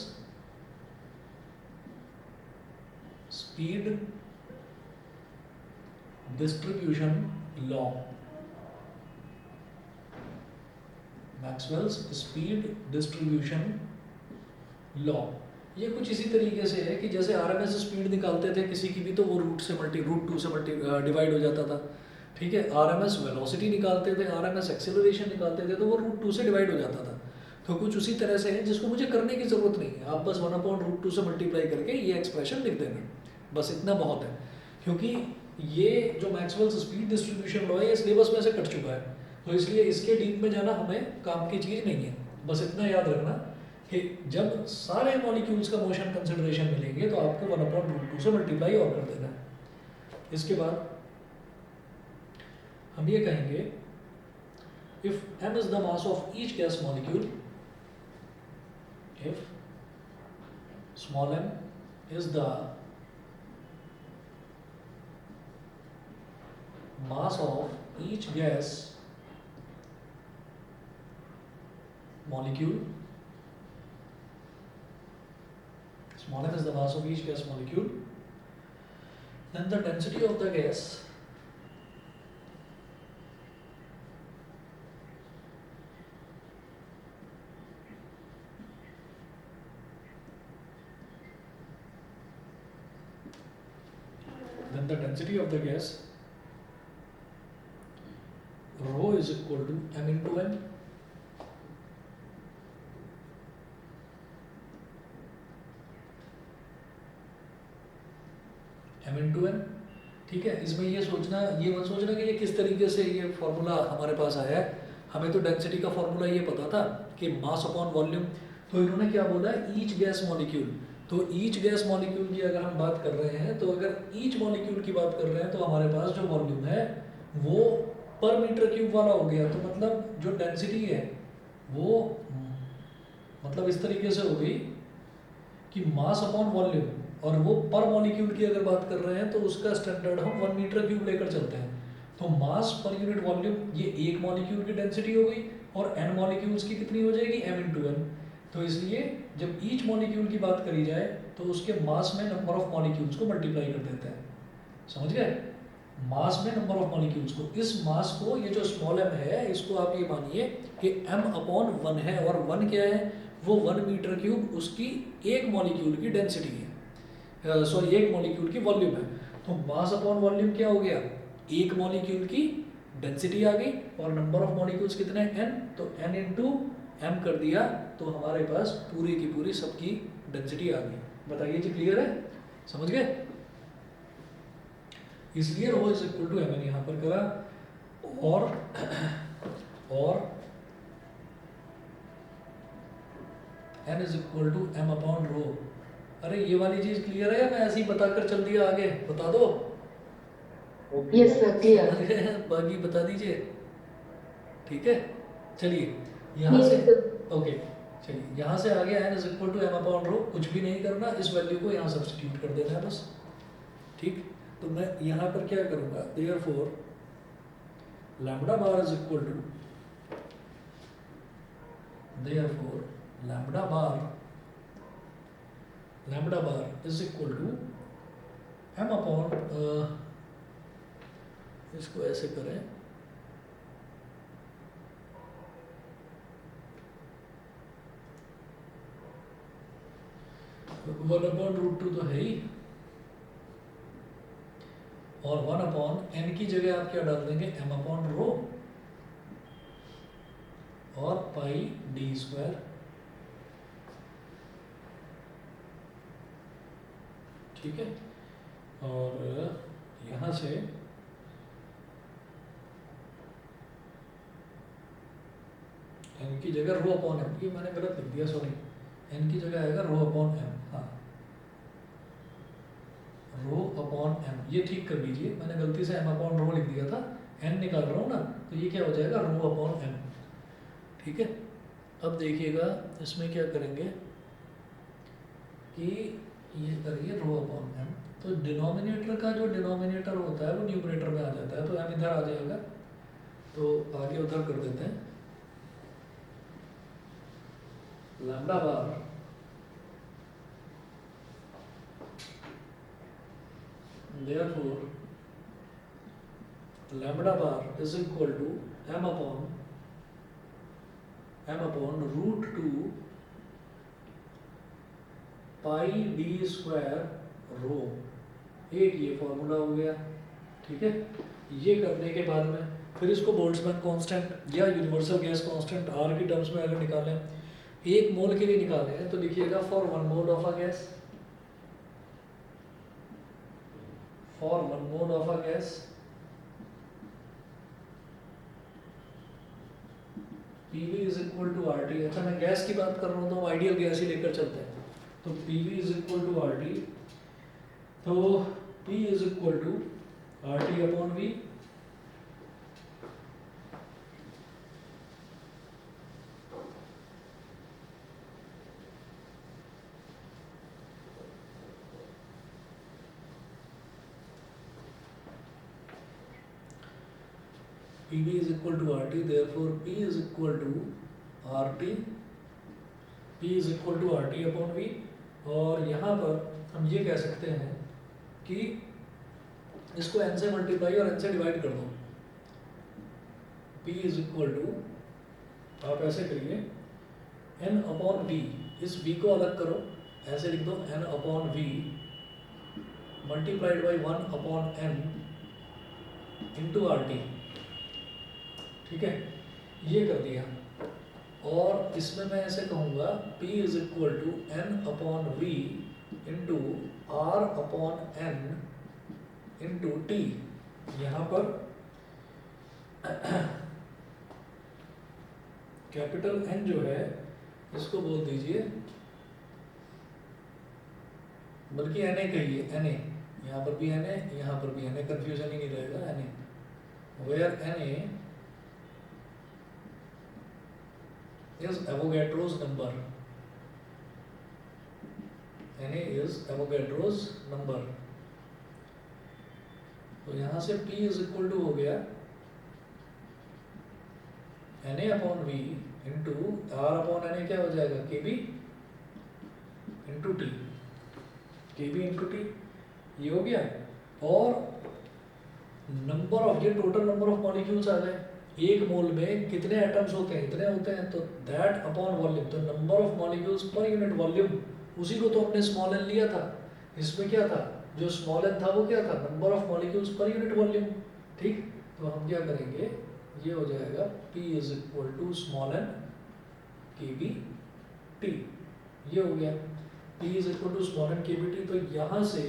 speed distribution law, Maxwell's speed distribution law, ये कुछ इसी तरीके से है कि जैसे आरएमएस स्पीड निकालते थे किसी की भी, तो वो रूट 2 से डिवाइड हो जाता था। ठीक है, आरएमएस वेलोसिटी निकालते थे, आरएमएस एक्सेलरेशन निकालते थे, तो वो रूट 2 से डिवाइड हो जाता था। तो कुछ उसी तरह से है जिसको मुझे करने की ज़रूरत नहीं है, आप बस 1/√2 से मल्टीप्लाई करके ये एक्सप्रेशन लिख देना, बस इतना बहुत है। क्योंकि ये जो मैक्सवेल्स स्पीड डिस्ट्रीब्यूशन लॉ है ये सिलेबस में से कट चुका है, तो इसलिए इसके डीप में जाना हमें काम की चीज़ नहीं है। बस इतना याद रखना कि जब सारे मॉलिक्यूल्स का मोशन कंसिडरेशन मिलेंगे तो आपको 1/√2 से मल्टीप्लाई और कर देना है। इसके बाद हम ये कहेंगे if m is the mass of each gas molecule, if small m is the mass of each gas molecule, small m is the mass of each gas molecule, then the density of the gas rho is equal to m into n. m into n, ठीक है। इसमें ये सोचना, ये मत सोचना कि ये किस तरीके से ये फॉर्मूला हमारे पास आया है। हमें तो डेंसिटी का फॉर्मूला ये पता था कि मास अपॉन वॉल्यूम, तो इन्होंने क्या बोला है, ईच गैस मॉलिक्यूल। तो ईच गैस मॉलिक्यूल की अगर हम बात कर रहे हैं, तो अगर ईच मॉलिक्यूल की बात कर रहे हैं तो हमारे पास जो वॉल्यूम है वो पर मीटर क्यूब वाला हो गया। तो मतलब जो डेंसिटी है वो मतलब इस तरीके से हो गई कि मास अपॉन वॉल्यूम, और वो पर मॉलिक्यूल की अगर बात कर रहे हैं तो उसका स्टैंडर्ड हम 1 मीटर क्यूब लेकर चलते हैं। तो मास पर यूनिट वॉल्यूम, ये एक मॉलिक्यूल की डेंसिटी हो गई, और n मॉलिक्यूल्स की कितनी हो जाएगी, m into n। तो इसलिए जब ईच मॉलिक्यूल की बात करी जाए तो उसके मास में नंबर ऑफ मॉलिक्यूल्स को मल्टीप्लाई कर देते हैं। समझ गए, मास में नंबर ऑफ मॉलिक्यूल्स को, इस मास को, ये जो स्मॉल m है इसको आप ये मानिए कि m/1 है, और 1 क्या है, वो 1 मीटर क्यूब उसकी एक मॉलिक्यूल की डेंसिटी है, सॉरी एक मॉलिक्यूल की वॉल्यूम है। तो मास अपॉन वॉल्यूम क्या हो गया, एक मॉलिक्यूल की डेंसिटी आ गई, और नंबर ऑफ मॉलिक्यूल्स कितने हैं, n, तो n into m कर दिया, तो हमारे पास पूरी की पूरी सबकी डेंसिटी आ गई। बताइए जी, क्लियर है, समझ गए। इसलिए rho is equal to m यहाँ पर करा, और n is equal to m upon rho. अरे ये वाली चीज क्लियर है, मैं ऐसे ही बताकर चल दिया, आगे बता दो। Yes sir, clear. बाकी बता दीजिए, ठीक है। चलिए यहाँ से, ओके, चलिए यहाँ से आगे n is equal to m upon rho, कुछ भी नहीं करना, इस वैल्यू को यहाँ सब्स्टिट्यूट कर देना है बस, ठीक। तो मैं यहाँ पर क्या करूँगा, therefore lambda bar is equal to, therefore lambda bar is equal to m upon, इसको ऐसे करें, (1/√2) तो है ही, और 1/n की जगह आप क्या डाल देंगे, m अपॉन रो, और पाई d², ठीक है। और यहाँ से n की जगह रो अपॉन m, ये मैंने गलत लिख दिया, सॉरी, n की जगह आएगा रो अपॉन m, हाँ, रो अपॉन m, ये ठीक कर लीजिए, मैंने गलती से m अपॉन रो लिख दिया था, n निकाल रहा हूँ ना, तो ये क्या हो जाएगा, रो अपॉन m, ठीक है। अब देखिएगा इसमें क्या करेंगे कि ये करिए रो अपॉन m, तो डिनोमिनेटर का जो डिनोमिनेटर होता है वो न्यूमरेटर में आ जाता है, तो m इधर आ जाएगा, तो आगे उधर कर देते हैं, lambda bar therefore lambda bar is equal to m upon √2 pi d² रो, एक ये फॉर्मूला हो गया, ठीक है। ये करने के बाद में फिर इसको बोल्ट्जमैन कांस्टेंट या यूनिवर्सल गैस कांस्टेंट आर की टर्म्स में अगर निकालें, एक मोल के लिए निकाले हैं तो लिखिएगा for 1 mole of a gas, for 1 mole of a gas PV is equal to RT। अच्छा मैं गैस की बात कर रहा हूँ तो हम आइडियल गैस ही लेकर चलते हैं, तो PV is equal to RT, तो P is equal to RT upon V। PV is equal to RT, therefore P is equal to RT, P is equal to RT upon V। और यहाँ पर हम ये कह सकते हैं कि इसको n से मल्टीप्लाई और n से डिवाइड कर दो। P is equal to, आप ऐसे करिए n अपॉन V, इस V को अलग करो, ऐसे लिख दो n upon V multiplied by 1 upon n into RT। ठीक है, ये कर दिया। और इसमें मैं ऐसे कहूँगा P is equal to n upon V into R upon n into T। यहाँ पर कैपिटल N जो है इसको बोल दीजिए, बल्कि Na कहिए, Na, यहाँ पर भी Na, यहाँ पर भी Na, कंफ्यूजन ही नहीं रहेगा। Na, where Na is Avogadro's number, Na is Avogadro's number। तो यहाँ से P इज इक्वल टू हो गया Na upon V into R upon Na, क्या हो जाएगा KB into T, KB into T, ये हो गया। और नंबर ऑफ, ये टोटल नंबर ऑफ मॉलिक्यूल्स आ गए। एक मोल में कितने एटम्स होते हैं, इतने होते हैं, तो दैट अपॉन वॉल्यूम, तो number of molecules per unit volume, उसी को तो हमने स्मॉल n लिया था। इसमें क्या था, जो स्मॉल n था वो क्या था, number of molecules per unit volume. ठीक, तो हम क्या करेंगे, ये हो जाएगा P is equal to small n KB T, ये हो गया P is equal to small n KB T। तो यहाँ से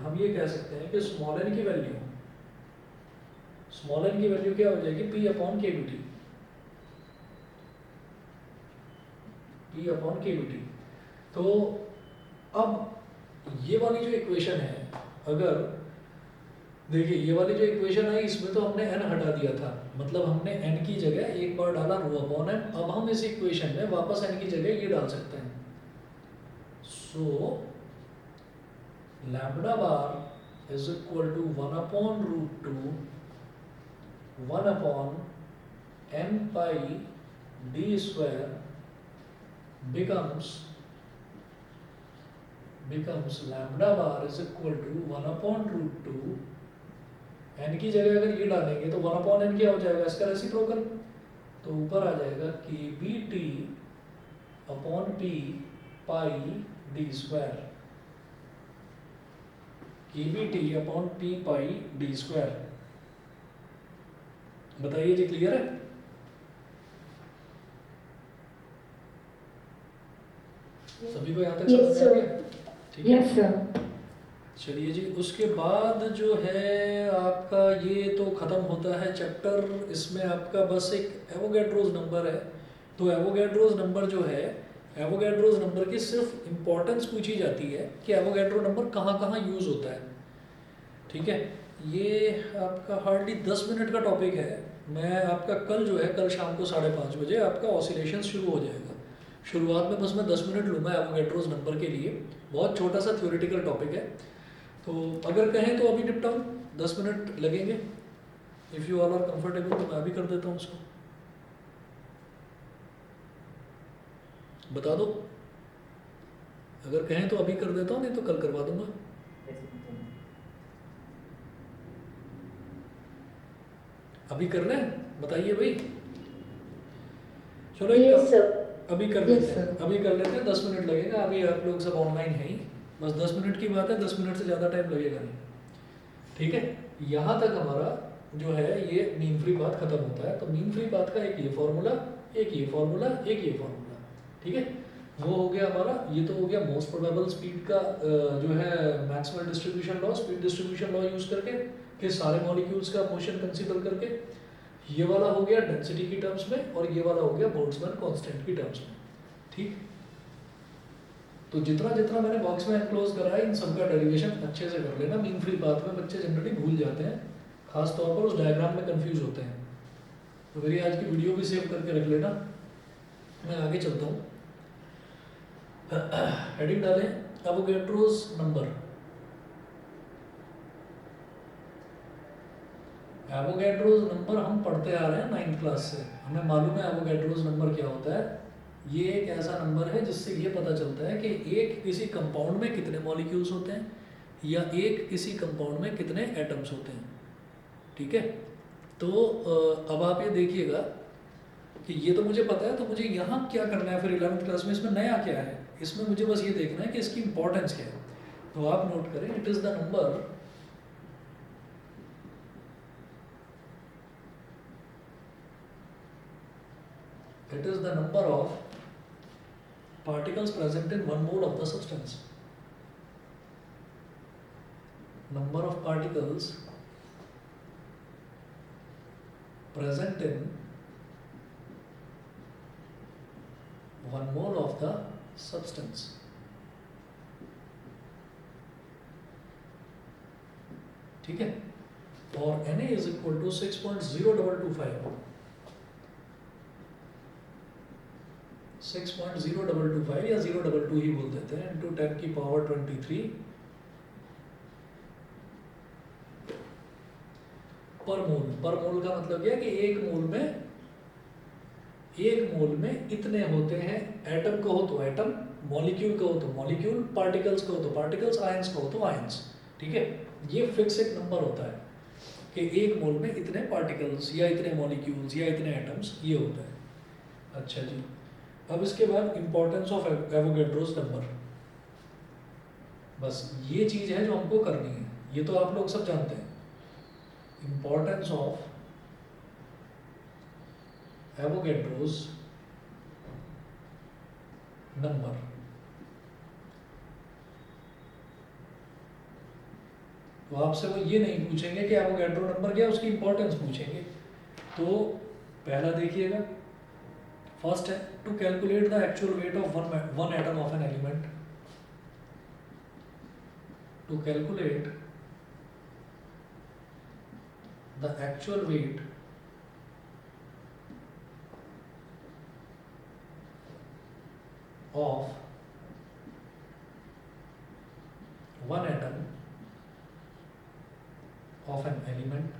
हम ये कह सकते हैं कि स्मॉल n की वैल्यू, स्मॉल n की वैल्यू क्या हो जाएगी, P upon KBT, P upon KBT। तो अब ये वाली जो इक्वेशन है, अगर देखिए ये वाली जो इक्वेशन है इसमें तो हमने n हटा दिया था, मतलब हमने n की जगह एक बार डाला रो अपॉन n। अब हम इस इक्वेशन में वापस n की जगह ये डाल सकते हैं। So lambda bar is equal to 1 upon root 2 1 upon n pi d square becomes lambda bar is equal to 1 upon root 2, n की जगह अगर ये डालेंगे तो 1 upon n क्या हो जाएगा, इसका रेसिप्रोकल, तो ऊपर आ जाएगा KBT अपॉन P पाई d square, KBT upon P पाई d स्क्वायर। बताइए जी, क्लियर है? सभी को यहाँ तक समझ आ गया? ठीक है, यस सर। चलिए जी, उसके बाद जो है आपका ये तो खत्म होता है चैप्टर। इसमें आपका बस एक एवोगैड्रोस नंबर है। तो एवोगैड्रोस नंबर जो है, एवोगैड्रोस नंबर की सिर्फ इम्पोर्टेंस पूछी जाती है कि एवोगैड्रो नंबर कहाँ कहाँ यूज़ होता है। ठीक है, ये आपका हार्डली 10 मिनट का टॉपिक है। मैं आपका कल जो है, कल शाम को 5:30 बजे आपका ऑसिलेशन शुरू हो जाएगा। शुरुआत में बस मैं 10 मिनट लूँगा एवोगैड्रोस नंबर के लिए, बहुत छोटा सा थ्योरेटिकल टॉपिक है। तो अगर कहें तो अभी निपटाऊँ, 10 मिनट लगेंगे। If you all are comfortable तो मैं अभी कर देता हूँ उसको, बता दो। अगर कहें तो अभी कर देता हूँ, नहीं तो कल करवा दूंगा। अभी कर रहे हैं, बताइए भाई। चलो यस सर। अभी कर Yes, लेते हैं, sir. अभी कर लेते हैं। 10 मिनट लगेगा। अभी आप लोग सब ऑनलाइन हैं ही, बस 10 मिनट की बात है, 10 मिनट से ज़्यादा टाइम लगेगा नहीं। ठीक है, यहाँ तक हमारा जो है ये मीन फ्री पाथ खत्म होता है। तो मीन फ्री पाथ का एक ये फॉर्मूला, एक ये फॉर्मूला, एक ये फॉर्मूला, ठीक है। वो हो गया हमारा, ये तो हो गया मोस्ट प्रोबेबल स्पीड का जो है maximal distribution law, speed distribution law use करके कि सारे मॉलिक्यूल्स का मोशन कंसीडर करके। ये वाला हो गया डेंसिटी की टर्म्स में, और ये वाला हो गया बोल्ट्जमैन कांस्टेंट की टर्म्स में, ठीक। तो जितना जितना मैंने बॉक्स में एनक्लोज करा है इन सबका डेरिवेशन अच्छे से कर लेना। मीन फ्री पाथ में बच्चे जनरली भूल जाते हैं, खास तौर पर उस डायग्राम में कंफ्यूज होते हैं। तो मेरी आज की वीडियो भी सेव करके रख लेना। मैं आगे चलता हूँ। हेडिंग डालें एवोगैड्रोस नंबर। एवोगैड्रोस नंबर हम पढ़ते आ रहे हैं 9th क्लास से, हमें मालूम है एवोगैड्रोस नंबर क्या होता है। ये एक ऐसा नंबर है जिससे ये पता चलता है कि एक किसी कंपाउंड में कितने मॉलिक्यूल्स होते हैं, या एक किसी कंपाउंड में कितने एटम्स होते हैं, ठीक है। तो अब आप ये देखिएगा कि ये तो मुझे पता है, तो मुझे यहाँ क्या करना है फिर 11th क्लास में, इसमें नया क्या है। इसमें मुझे बस ये देखना है कि इसकी इंपॉर्टेंस क्या है। तो आप नोट करें, it is the number of particles present in 1 mole of the substance. Number of particles present in 1 mole of the substance. ठीक है। और Na is equal to 6.0225 6.0225 या 022 ही बोल देते हैं, इंटू 10 की पावर 23 पर मोल। पर मोल का मतलब क्या है कि एक मोल में इतने होते हैं। एटम को हो तो एटम, मॉलिक्यूल को हो तो मॉलिक्यूल, पार्टिकल्स को हो तो पार्टिकल्स, आयंस को हो तो आयंस, ठीक है। ये फिक्स एक नंबर होता है कि एक मोल में इतने पार्टिकल्स या इतने मॉलिक्यूल्स या इतने एटम्स, ये होता है। अच्छा जी, अब इसके बाद इंपॉर्टेंस ऑफ एवोगैड्रोस नंबर। बस ये चीज है जो हमको करनी है, ये तो आप लोग सब जानते हैं। Importance of Avogadro's number. तो आपसे वो ये नहीं पूछेंगे कि एवोगैड्रो नंबर क्या है, उसकी इंपॉर्टेंस पूछेंगे। तो पहला देखिएगा, फर्स्ट है to calculate the actual weight of one atom of an element. To calculate the actual weight of one atom of an element.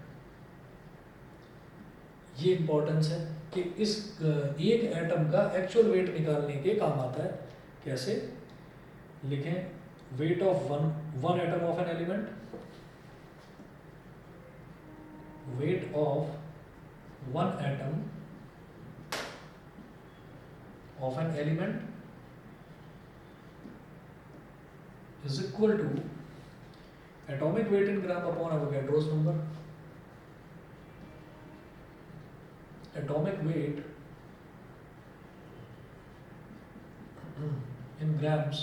ये इंपॉर्टेंस है कि इस एक एटम का एक्चुअल वेट निकालने के काम आता है। कैसे लिखें, weight of one atom of an element, weight of one atom of an element is equal to atomic weight in gram upon Avogadro's number. Atomic weight in grams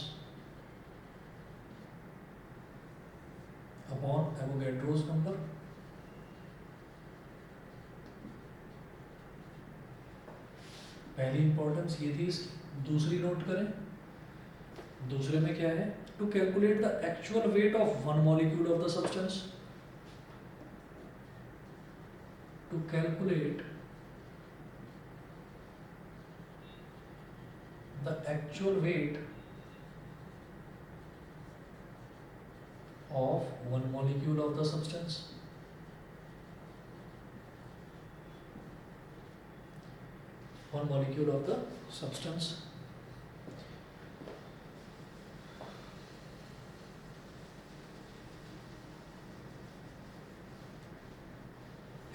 upon Avogadro's number. पहली importance ये थी इसकी। दूसरी note करें, दूसरे में क्या है, to calculate the actual weight of one molecule of the substance. To calculate the actual weight of one molecule of the substance. One molecule of the substance.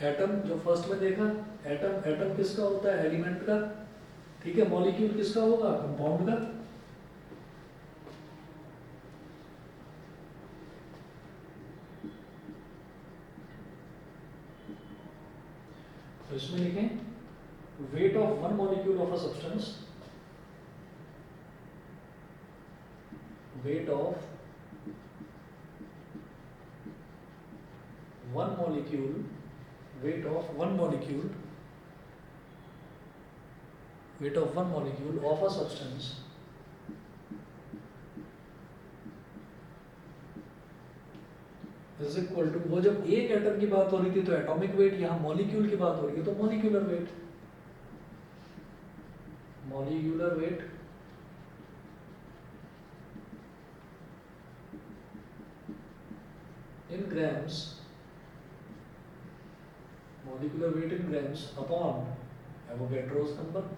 Atom जो फर्स्ट में देखा, एटम किसका होता है, एलिमेंट का, ठीक है। Molecule किसका होगा, कंपाउंड का। तो इसमें लिखें weight of one molecule of a substance, weight of one molecule, weight of one molecule, weight of one molecule of a substance is equal to, वो जब एक एटम की बात हो रही थी तो एटॉमिक वेट, यहाँ मॉलिक्यूल की बात हो रही है तो molecular wait, molecular weight in grams, molecular weight in grams upon Avogadro's number.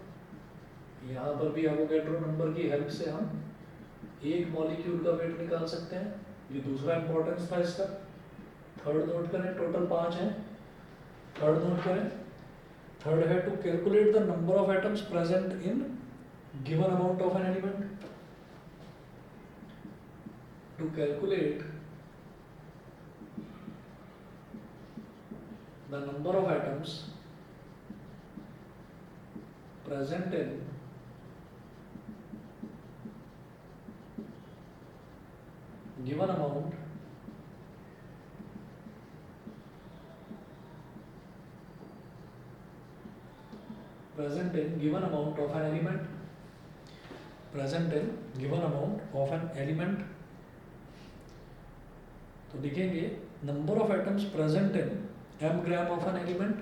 यहाँ पर भी एवोगैड्रो नंबर की हेल्प से हम एक मॉलिक्यूल का वेट निकाल सकते हैं। ये दूसरा इंपॉर्टेंस था इसका। थर्ड नोट करें, टोटल 5 हैं। थर्ड नोट करें, थर्ड है to calculate the number of atoms present in given amount of an element, to calculate the number of atoms present in given amount present in given amount of an element, present in given amount of an element। तो लिखेंगे number of atoms present in m gram of an element,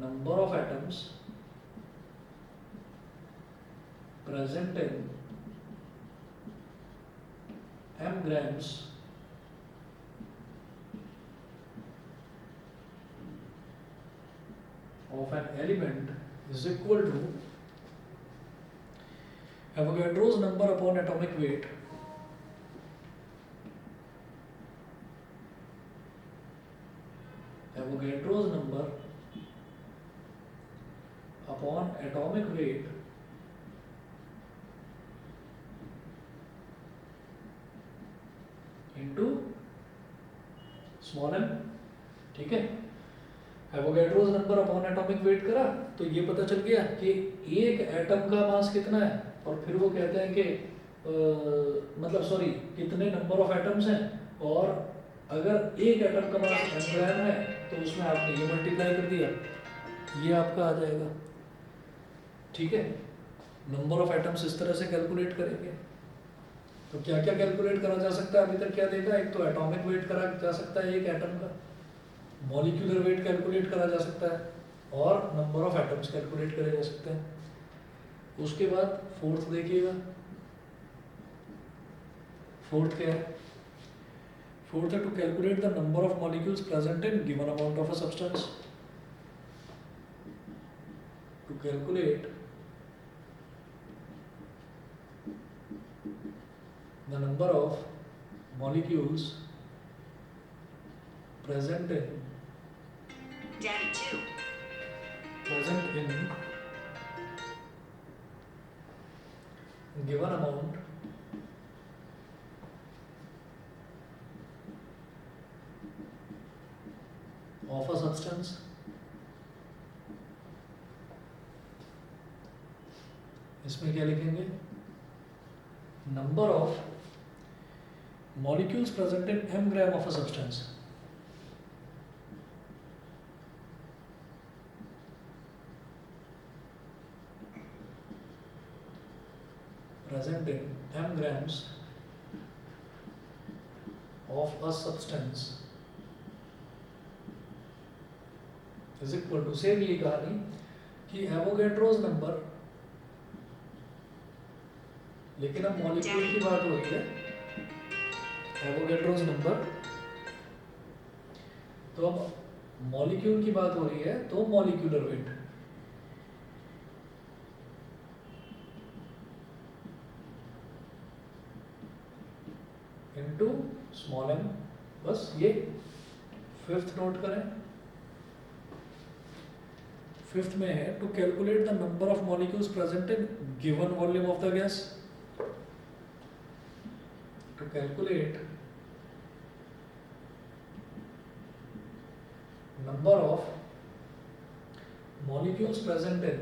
number of atoms present in m grams of an element is equal to Avogadro's number upon atomic weight, Avogadro's number upon atomic weight into small m। ठीक है, Avogadro's number upon atomic weight करा तो ये पता चल गया कि एक एटम का मास कितना है, और फिर वो कहते हैं कि मतलब सॉरी कितने नंबर ऑफ एटम्स हैं, और अगर एक एटम का मास m ग्राम है तो उसमें आपने ये मल्टीप्लाई कर दिया, ये आपका आ जाएगा। ठीक है, नंबर ऑफ एटम्स इस तरह से कैलकुलेट करेंगे। तो क्या क्या कैलकुलेट करा जा सकता है, अभी तक क्या देखा, एक तो एटॉमिक वेट करा जा सकता है एक एटम का, मॉलिक्यूलर वेट कैलकुलेट करा जा सकता है, और नंबर ऑफ एटम्स कैलकुलेट करे जा सकते हैं। उसके बाद फोर्थ देखिएगा, फोर्थ क्या है, फोर्थ है to calculate the number of molecules present in given amount of a substance, to calculate the number of molecules present in Daddy too. present in given amount of a substance, इसमें क्या लिखेंगे, number of molecules present in m gram of a substance, present in m grams of a substance is equal to, same ये कहानी कि Avogadro's number, लेकिन अब molecule की बात हो रही है, एवोगैड्रोस नंबर, तो अब मॉलिक्यूल की बात हो रही है तो molecular weight, into small m, बस ये फिफ्थ नोट करें। फिफ्थ में है to calculate the number of molecules present in given volume of the gas, to calculate number of molecules present in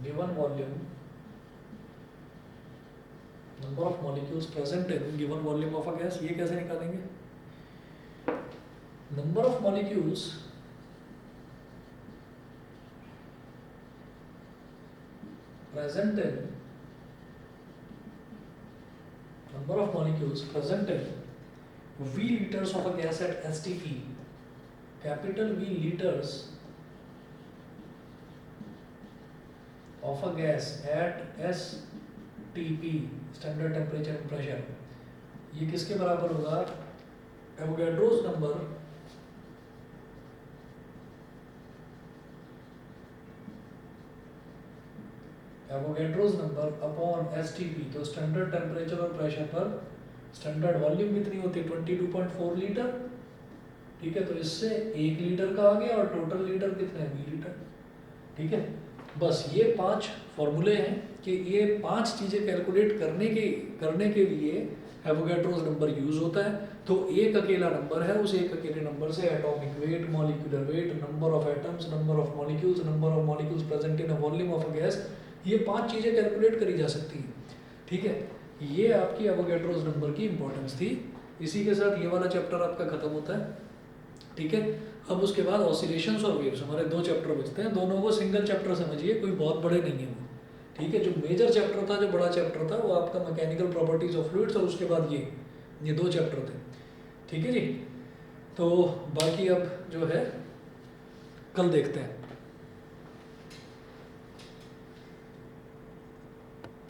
given volume, number of molecules present in given volume of a gas. ये कैसे निकालेंगे? Number of molecules present in V liters of a gas at STP, capital V liters of a gas at STP, standard temperature and pressure, ये किसके बराबर होगा? Avogadro's number upon STP, तो standard temperature और pressure पर standard volume कितनी होती है? 22.4 लीटर। ठीक है, तो इससे 1 लीटर का आ गया और टोटल लीटर कितने हैं? 20 लीटर। ठीक है, बस ये 5 फॉर्मूले हैं कि ये 5 चीज़ें कैलकुलेट करने के लिए एवोगैड्रोस नंबर यूज होता है। तो एक अकेला नंबर है, उस एक अकेले नंबर से atomic weight, molecular weight, number of atoms, number of molecules present in a volume of a gas, ये 5 चीज़ें कैलकुलेट करी जा सकती हैं। ठीक है, ये आपकी एवोगैड्रोस नंबर की इंपॉर्टेंस थी। इसी के साथ ये वाला चैप्टर आपका खत्म होता है। ठीक है, अब उसके बाद ऑसिलेशंस और वेव्स, हमारे 2 चैप्टर बचते हैं। दोनों को सिंगल चैप्टर समझिए, कोई बहुत बड़े नहीं है वो। ठीक है, जो मेजर चैप्टर था, जो बड़ा चैप्टर था, वो आपका मैकेनिकल प्रॉपर्टीज ऑफ फ्लूइड्स, और उसके बाद ये 2 चैप्टर थे। ठीक है जी, तो बाकी अब जो है कल देखते हैं।